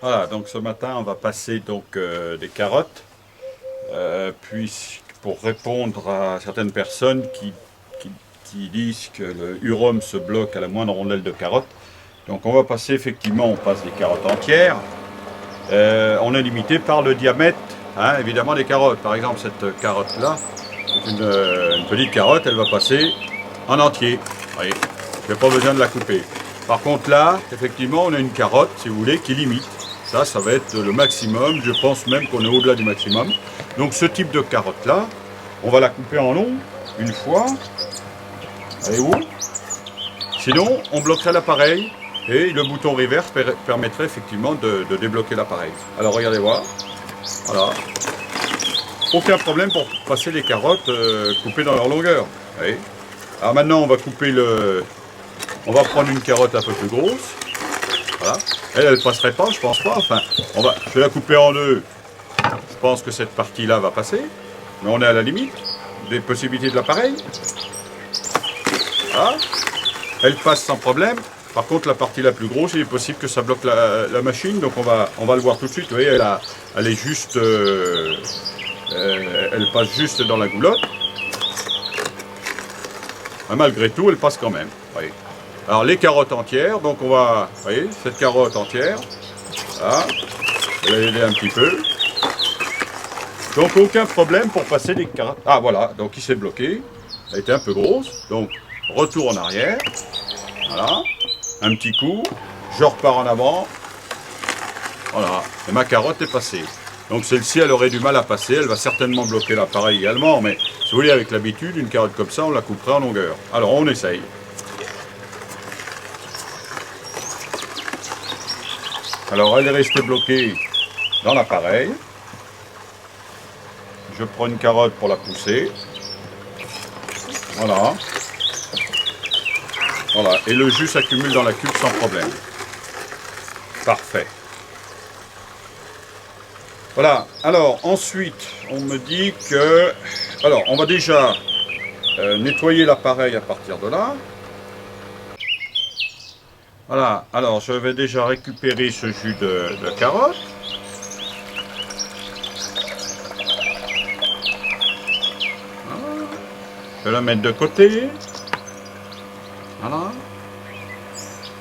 Voilà, donc ce matin, on va passer donc des carottes, puis pour répondre à certaines personnes qui, qui disent que le hurom se bloque à la moindre rondelle de carotte. Donc on va passer effectivement, on passe des carottes entières. On est limité par le diamètre, hein, évidemment des carottes. Par exemple, cette carotte-là, c'est une petite carotte, elle va passer en entier. Vous voyez, je n'ai pas besoin de la couper. Par contre là, effectivement, on a une carotte, si vous voulez, qui limite. Ça va être le maximum. Je pense même qu'on est au-delà du maximum. Donc ce type de carotte-là, on va la couper en long, une fois. Voyez-vous? Sinon, on bloquerait l'appareil et le bouton reverse permettrait effectivement de débloquer l'appareil. Alors regardez voir. Voilà. Aucun problème pour passer les carottes coupées dans leur longueur. Vous voyez? Alors maintenant, on va couper le... On va prendre une carotte un peu plus grosse. Voilà. Elle passerait pas, je pense pas. Enfin, je vais la couper en deux. Je pense que cette partie-là va passer. Mais on est à la limite des possibilités de l'appareil. Voilà. Elle passe sans problème. Par contre, la partie la plus grosse, il est possible que ça bloque la machine. Donc on va le voir tout de suite. Vous voyez, elle est juste... elle passe juste dans la goulotte. Mais malgré tout, elle passe quand même. Voyez. Alors les carottes entières, donc on va... Vous voyez, cette carotte entière. Voilà. Je vais l'aider un petit peu. Donc aucun problème pour passer les carottes. Ah voilà, donc il s'est bloqué. Elle était un peu grosse. Donc retour en arrière. Voilà. Un petit coup. Je repars en avant. Voilà. Et ma carotte est passée. Donc celle-ci, elle aurait du mal à passer. Elle va certainement bloquer l'appareil également. Mais si vous voulez, avec l'habitude, une carotte comme ça, on la couperait en longueur. Alors on essaye. Alors elle est restée bloquée dans l'appareil. Je prends une carotte pour la pousser. Voilà. Voilà. Et le jus s'accumule dans la cuve sans problème. Parfait. Voilà. Alors ensuite, on me dit que... Alors, on va déjà nettoyer l'appareil à partir de là. Voilà. Alors, je vais déjà récupérer ce jus de carotte. Voilà. Je vais la mettre de côté. Voilà.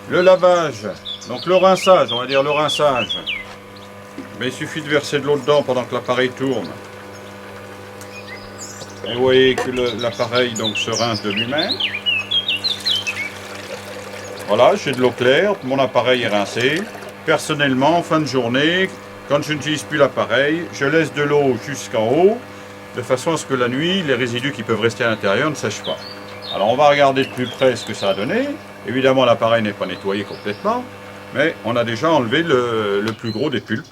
Le lavage, donc le rinçage, on va dire le rinçage. Mais il suffit de verser de l'eau dedans pendant que l'appareil tourne. Et vous voyez que l'appareil donc se rince de lui-même. Voilà, j'ai de l'eau claire, mon appareil est rincé. Personnellement, en fin de journée, quand je n'utilise plus l'appareil, je laisse de l'eau jusqu'en haut, de façon à ce que la nuit, les résidus qui peuvent rester à l'intérieur ne sèchent pas. Alors on va regarder de plus près ce que ça a donné. Évidemment, l'appareil n'est pas nettoyé complètement, mais on a déjà enlevé le plus gros des pulpes.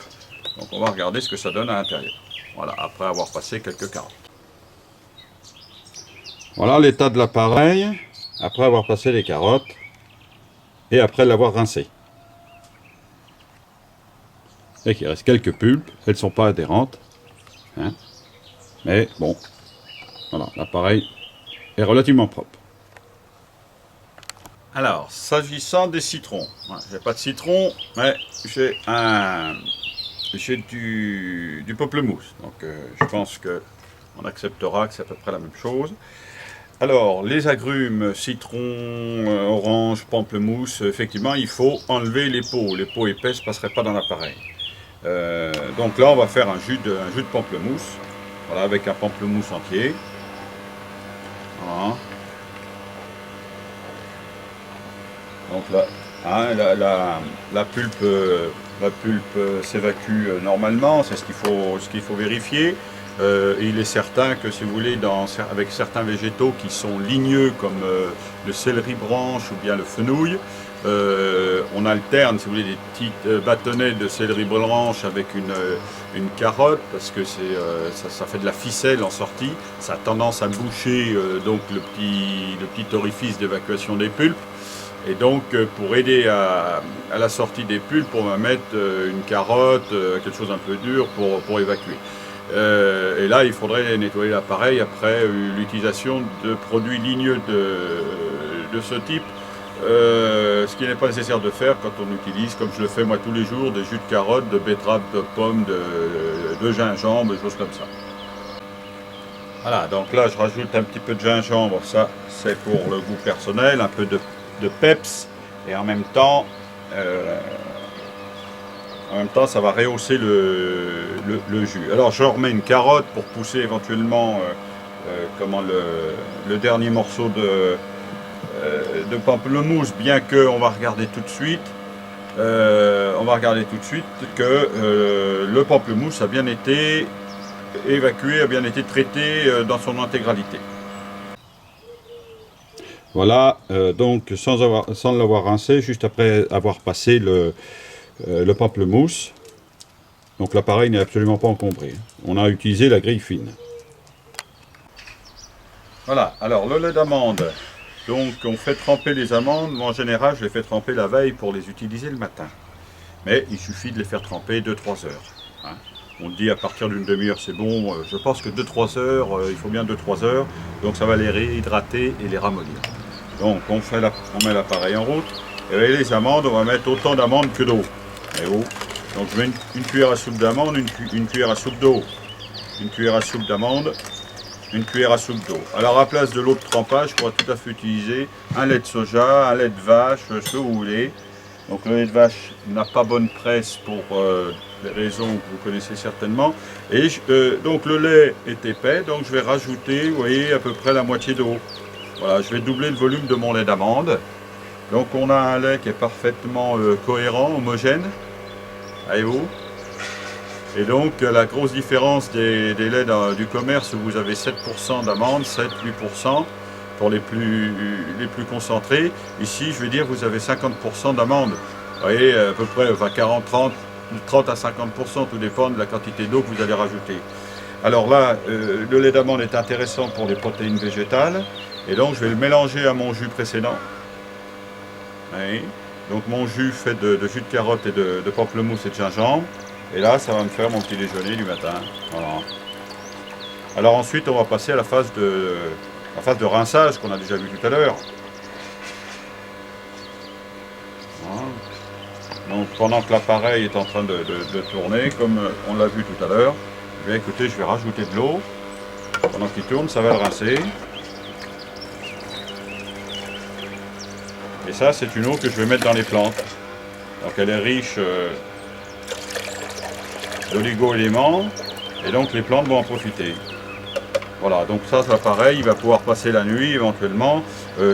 Donc on va regarder ce que ça donne à l'intérieur. Voilà, après avoir passé quelques carottes. Voilà l'état de l'appareil, après avoir passé les carottes, et après l'avoir rincé. Et qu'il reste quelques pulpes, elles ne sont pas adhérentes. Hein, mais bon, voilà, l'appareil est relativement propre. Alors, s'agissant des citrons, j'ai pas de citron, mais j'ai du pamplemousse. Donc, je pense que on acceptera que c'est à peu près la même chose. Alors, les agrumes, citron, orange, pamplemousse, effectivement, il faut enlever les peaux. Les peaux épaisses ne passeraient pas dans l'appareil. Donc là, on va faire un jus de pamplemousse. Voilà, avec un pamplemousse entier. Voilà. Donc là, hein, la pulpe s'évacue normalement, c'est ce qu'il faut vérifier. Il est certain que si vous voulez, avec certains végétaux qui sont ligneux comme le céleri branche ou bien le fenouil, on alterne, si vous voulez, des petites bâtonnets de céleri branche avec une carotte parce que ça fait de la ficelle en sortie. Ça a tendance à boucher donc le petit orifice d'évacuation des pulpes. Et donc, pour aider à la sortie des pulpes, on va mettre une carotte, quelque chose un peu dur pour évacuer. Et là, il faudrait nettoyer l'appareil après l'utilisation de produits ligneux de ce type. ce qui n'est pas nécessaire de faire quand on utilise, comme je le fais moi tous les jours, des jus de carottes, de betteraves, de pommes, de gingembre, des choses comme ça. Voilà, donc là je rajoute un petit peu de gingembre, ça c'est pour le goût personnel, un peu de peps, et en même temps ça va rehausser le jus. Alors je remets une carotte pour pousser éventuellement le dernier morceau de pamplemousse, bien que on va regarder tout de suite. Que le pamplemousse a bien été évacué, a bien été traité dans son intégralité. Voilà, donc sans l'avoir rincé, juste après avoir passé le pamplemousse. Donc l'appareil n'est absolument pas encombré. On a utilisé la grille fine. Voilà, alors le lait d'amande. Donc on fait tremper les amandes. Moi en général je les fais tremper la veille pour les utiliser le matin. Mais il suffit de les faire tremper 2-3 heures. Hein. On dit à partir d'une demi-heure c'est bon. Je pense que 2-3 heures, il faut bien 2-3 heures. Donc ça va les réhydrater et les ramollir. Donc on met l'appareil en route. Et les amandes, on va mettre autant d'amandes que d'eau. Donc je mets une cuillère à soupe d'amande, une cuillère à soupe d'eau, une cuillère à soupe d'amande, une cuillère à soupe d'eau. Alors à place de l'eau de trempage, je pourrais tout à fait utiliser un lait de soja, un lait de vache, ce que vous voulez. Donc le lait de vache n'a pas bonne presse pour des raisons que vous connaissez certainement. Et donc le lait est épais, donc je vais rajouter, vous voyez, à peu près la moitié d'eau. Voilà, je vais doubler le volume de mon lait d'amande. Donc on a un lait qui est parfaitement cohérent, homogène. Voyez-vous? Et donc la grosse différence des laits du commerce où vous avez 7% d'amandes, 7-8% pour les plus concentrés. Ici, je vais dire, vous avez 50% d'amandes. Vous voyez, à peu près enfin 40, 30 à 50%, tout dépend de la quantité d'eau que vous allez rajouter. Alors là, le lait d'amande est intéressant pour les protéines végétales. Et donc, je vais le mélanger à mon jus précédent. Oui. Donc, mon jus fait de jus de carotte et de pamplemousse et de gingembre. Et là, ça va me faire mon petit déjeuner du matin. Voilà. Alors ensuite, on va passer à la phase de rinçage qu'on a déjà vu tout à l'heure. Voilà. Donc, pendant que l'appareil est en train de tourner, comme on l'a vu tout à l'heure, je vais rajouter de l'eau. Pendant qu'il tourne, ça va le rincer. Et ça, c'est une eau que je vais mettre dans les plantes. Donc elle est riche d'oligo-éléments, et donc les plantes vont en profiter. Voilà, donc ça, l'appareil, il va pouvoir passer la nuit éventuellement.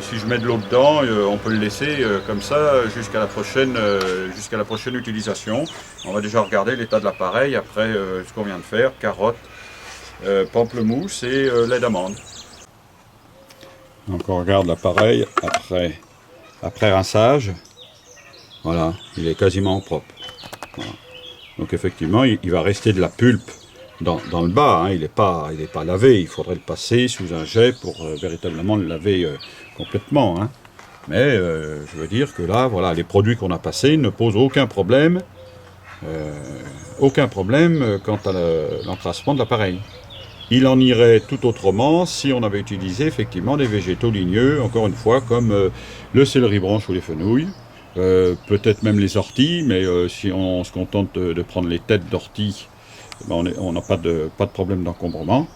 Si je mets de l'eau dedans, on peut le laisser comme ça jusqu'à la prochaine utilisation. On va déjà regarder l'état de l'appareil après ce qu'on vient de faire, carottes, pamplemousse et lait d'amande. Donc on regarde l'appareil après rinçage. Voilà, il est quasiment propre. Voilà. Donc effectivement, il va rester de la pulpe dans le bas. Hein. Il n'est pas lavé. Il faudrait le passer sous un jet pour véritablement le laver complètement. Hein. Mais je veux dire que là, voilà, les produits qu'on a passés ne posent aucun problème quant à l'encrassement de l'appareil. Il en irait tout autrement si on avait utilisé effectivement des végétaux ligneux, encore une fois, comme le céleri branche ou les fenouilles. Peut-être même les orties, mais si on se contente de prendre les têtes d'orties, ben on n'a pas de problème d'encombrement.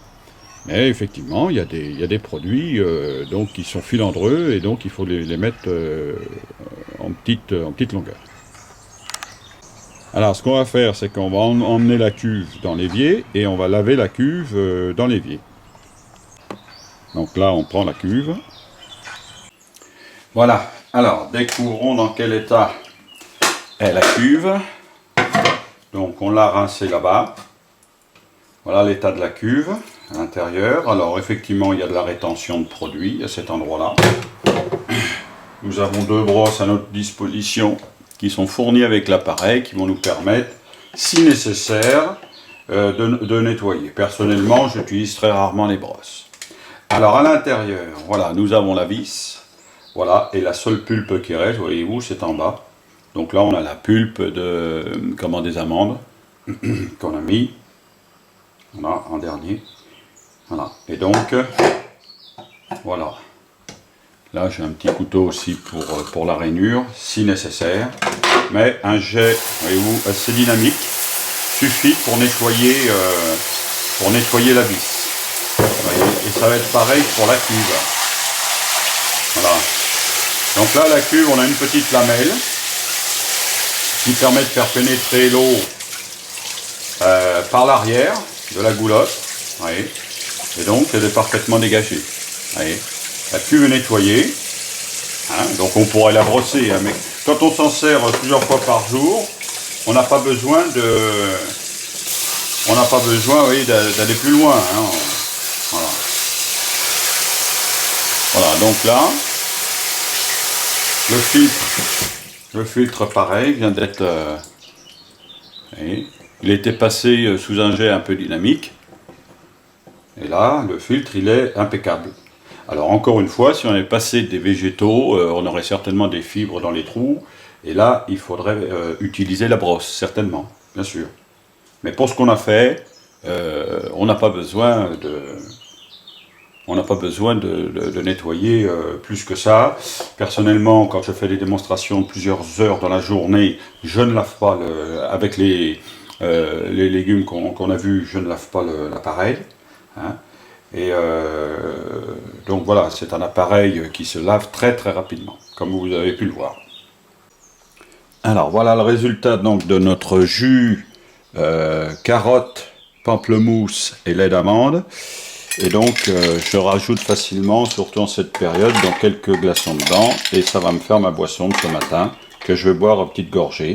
Mais effectivement, il y a des produits donc, qui sont filandreux et donc il faut les mettre en petite longueur. Alors ce qu'on va faire, c'est qu'on va emmener la cuve dans l'évier et on va laver la cuve dans l'évier. Donc là, on prend la cuve. Voilà, alors découvrons dans quel état est la cuve. Donc on l'a rincée là-bas. Voilà l'état de la cuve à l'intérieur. Alors effectivement, il y a de la rétention de produits à cet endroit-là. Nous avons deux brosses à notre disposition qui sont fournies avec l'appareil, qui vont nous permettre, si nécessaire, de nettoyer. Personnellement, j'utilise très rarement les brosses. Alors à l'intérieur, voilà, nous avons la vis. Voilà, et la seule pulpe qui reste, voyez-vous, c'est en bas. Donc là, on a la pulpe des amandes qu'on a mis. Voilà, en dernier. Voilà, et donc, voilà. Là, j'ai un petit couteau aussi pour la rainure, si nécessaire. Mais un jet, voyez-vous, assez dynamique suffit pour nettoyer la vis. Voyez, et ça va être pareil pour la cuve. Voilà. Donc là, la cuve, on a une petite lamelle qui permet de faire pénétrer l'eau par l'arrière de la goulotte. Voyez. Et donc, elle est parfaitement dégagée. Voyez. La cuve est nettoyée. Hein, donc on pourrait la brosser, hein, mais quand on s'en sert plusieurs fois par jour, on n'a pas besoin d'aller plus loin. Hein. Voilà. Voilà, donc là, le filtre pareil, vient d'être... il était passé sous un jet un peu dynamique. Et là, le filtre, il est impeccable. Alors encore une fois, si on avait passé des végétaux, on aurait certainement des fibres dans les trous. Et là, il faudrait utiliser la brosse, certainement, bien sûr. Mais pour ce qu'on a fait, on n'a pas besoin de nettoyer plus que ça. Personnellement, quand je fais des démonstrations de plusieurs heures dans la journée, je ne lave pas, avec les légumes qu'on a vus, je ne lave pas l'appareil. Hein. Et donc voilà, c'est un appareil qui se lave très très rapidement, comme vous avez pu le voir. Alors voilà le résultat donc de notre jus carotte, pamplemousse et lait d'amande. Et donc je rajoute facilement, surtout en cette période, donc quelques glaçons dedans, et ça va me faire ma boisson de ce matin, que je vais boire à petites gorgées.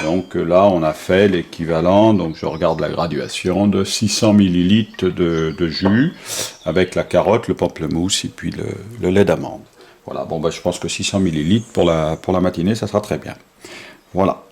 Donc là on a fait l'équivalent, donc je regarde la graduation, de 600 ml de jus, avec la carotte, le pamplemousse et puis le lait d'amande. Voilà, bon ben je pense que 600 ml pour la matinée, ça sera très bien. Voilà.